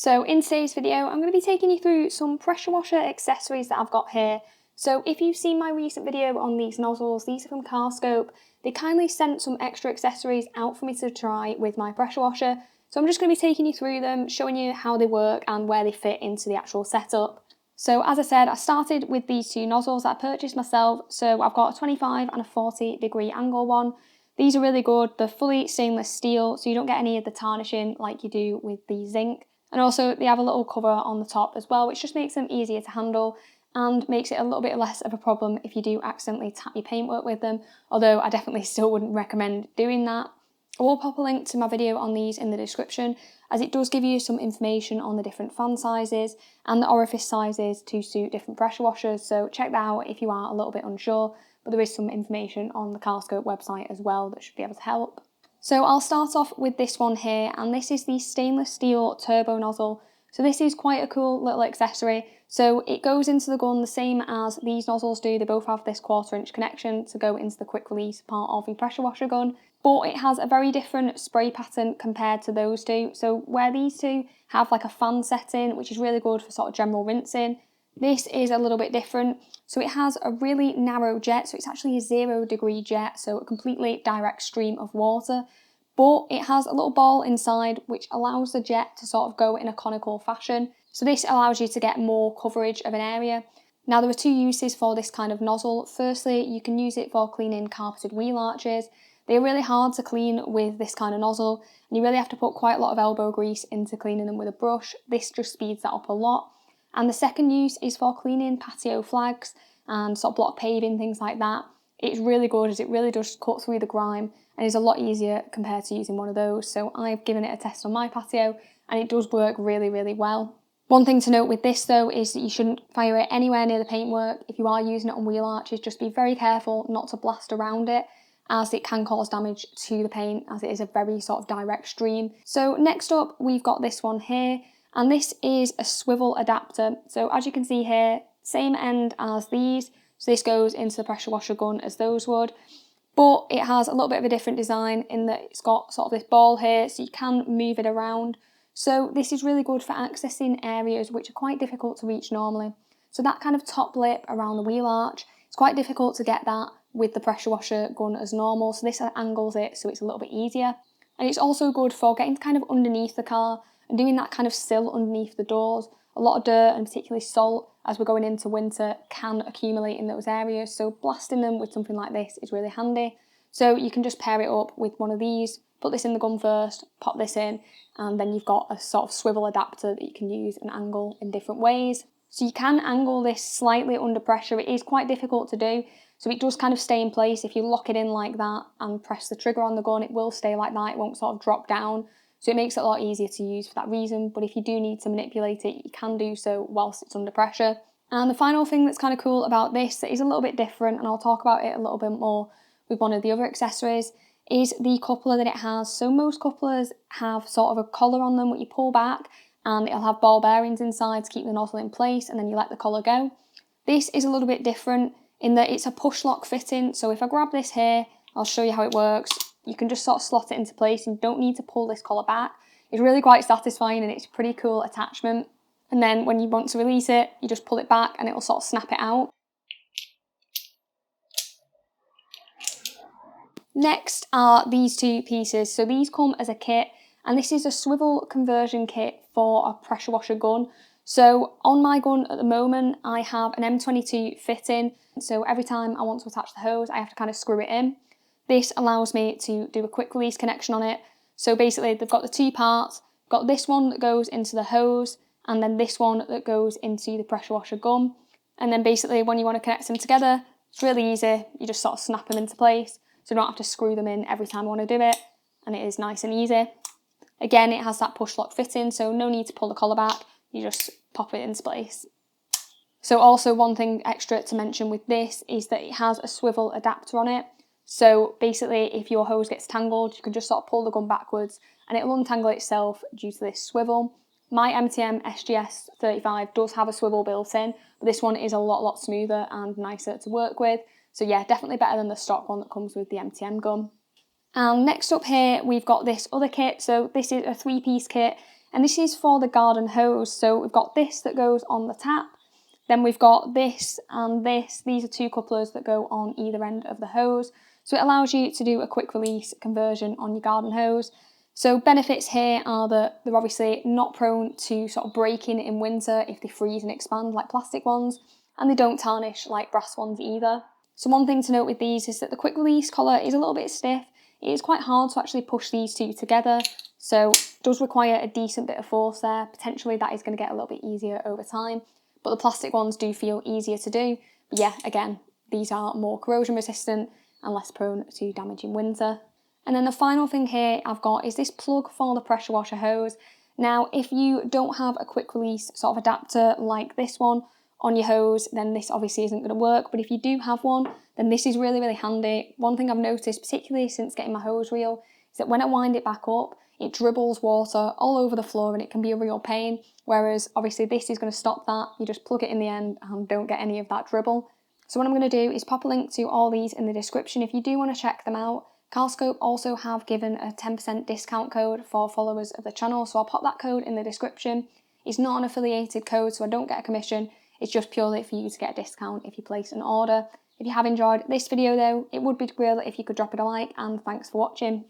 So in today's video, I'm going to be taking you through some pressure washer accessories that I've got here. So if you've seen my recent video on these nozzles, these are from Carscope. They kindly sent some extra accessories out for me to try with my pressure washer. So I'm just going to be taking you through them, showing you how they work and where they fit into the actual setup. So as I said, I started with these two nozzles that I purchased myself. So I've got a 25 and a 40-degree angle one. These are really good. They're fully stainless steel, so you don't get any of the tarnishing like you do with the zinc. And also they have a little cover on the top as well, which just makes them easier to handle and makes it a little bit less of a problem if you do accidentally tap your paintwork with them, although I definitely still wouldn't recommend doing that. I will pop a link to my video on these in the description, as it does give you some information on the different fan sizes and the orifice sizes to suit different pressure washers, so check that out if you are a little bit unsure, but there is some information on the Carscope website as well that should be able to help. So I'll start off with this one here, and this is the stainless steel turbo nozzle. So this is quite a cool little accessory. So it goes into the gun the same as these nozzles do. They both have this 1/4" connection to go into the quick release part of the pressure washer gun, but it has a very different spray pattern compared to those two. So where these two have like a fan setting, which is really good for sort of general rinsing, this is a little bit different. So it has a really narrow jet, so it's actually a 0-degree jet, so a completely direct stream of water. But it has a little ball inside which allows the jet to sort of go in a conical fashion. So this allows you to get more coverage of an area. Now there are two uses for this kind of nozzle. Firstly, you can use it for cleaning carpeted wheel arches. They're really hard to clean with this kind of nozzle, and you really have to put quite a lot of elbow grease into cleaning them with a brush. This just speeds that up a lot. And the second use is for cleaning patio flags and sort of block paving, things like that. It's really good as it really does cut through the grime and is a lot easier compared to using one of those. So I've given it a test on my patio and it does work really, really well. One thing to note with this though is that you shouldn't fire it anywhere near the paintwork. If you are using it on wheel arches, just be very careful not to blast around it, as it can cause damage to the paint, as it is a very sort of direct stream. So next up, we've got this one here, and this is a swivel adapter. So as you can see here, same end as these. So this goes into the pressure washer gun as those would, but it has a little bit of a different design in that it's got sort of this ball here, so you can move it around. So this is really good for accessing areas which are quite difficult to reach normally. So that kind of top lip around the wheel arch, it's quite difficult to get that with the pressure washer gun as normal, so this angles it so it's a little bit easier. And it's also good for getting kind of underneath the car and doing that kind of sill underneath the doors. A lot of dirt and particularly salt as we're going into winter can accumulate in those areas, so blasting them with something like this is really handy. So you can just pair it up with one of these, put this in the gun first, pop this in, and then you've got a sort of swivel adapter that you can use and angle in different ways. So you can angle this slightly under pressure. It is quite difficult to do, so it does kind of stay in place. If you lock it in like that and press the trigger on the gun, it will stay like that, it won't sort of drop down. So it makes it a lot easier to use for that reason, but if you do need to manipulate it, you can do so whilst it's under pressure. And the final thing that's kind of cool about this that is a little bit different, and I'll talk about it a little bit more with one of the other accessories, is the coupler that it has. So most couplers have sort of a collar on them that you pull back, and it'll have ball bearings inside to keep the nozzle in place, and then you let the collar go. This is a little bit different in that it's a push lock fitting. So if I grab this here, I'll show you how it works. You can just sort of slot it into place and you don't need to pull this collar back. It's really quite satisfying and it's a pretty cool attachment. And then when you want to release it, you just pull it back and it'll sort of snap it out. Next are these two pieces. So these come as a kit, and this is a swivel conversion kit for a pressure washer gun. So on my gun at the moment, I have an M22 fitting. So every time I want to attach the hose, I have to kind of screw it in. This allows me to do a quick release connection on it. So basically they've got the two parts, got this one that goes into the hose, and then this one that goes into the pressure washer gun. And then basically when you want to connect them together, it's really easy. You just sort of snap them into place, so you don't have to screw them in every time you want to do it, and it is nice and easy. Again, it has that push lock fitting, so no need to pull the collar back, you just pop it into place. So also one thing extra to mention with this is that it has a swivel adapter on it. So basically if your hose gets tangled, you can just sort of pull the gun backwards and it will untangle itself due to this swivel. My MTM SGS 35 does have a swivel built in, but this one is a lot smoother and nicer to work with. So yeah, definitely better than the stock one that comes with the MTM gun. And next up here, we've got this other kit. So this is a 3-piece kit, And this is for the garden hose. So we've got this that goes on the tap, then we've got this and this. These are two couplers that go on either end of the hose. So it allows you to do a quick release conversion on your garden hose. So benefits here are that they're obviously not prone to sort of breaking in winter if they freeze and expand like plastic ones, and they don't tarnish like brass ones either. So one thing to note with these is that the quick release collar is a little bit stiff. It is quite hard to actually push these two together, so it does require a decent bit of force there. Potentially that is going to get a little bit easier over time, but the plastic ones do feel easier to do. But yeah, again, these are more corrosion resistant and less prone to damage in winter. And then the final thing here I've got is this plug for the pressure washer hose. Now, if you don't have a quick release sort of adapter like this one on your hose, then this obviously isn't going to work. But if you do have one, then this is really, really handy. One thing I've noticed, particularly since getting my hose reel, is that when I wind it back up, it dribbles water all over the floor and it can be a real pain. Whereas obviously this is going to stop that. You just plug it in the end and don't get any of that dribble. So what I'm going to do is pop a link to all these in the description if you do want to check them out. Carscope also have given a 10% discount code for followers of the channel, so I'll pop that code in the description. It's not an affiliated code, so I don't get a commission. It's just purely for you to get a discount if you place an order. If you have enjoyed this video though, it would be great if you could drop it a like, and thanks for watching.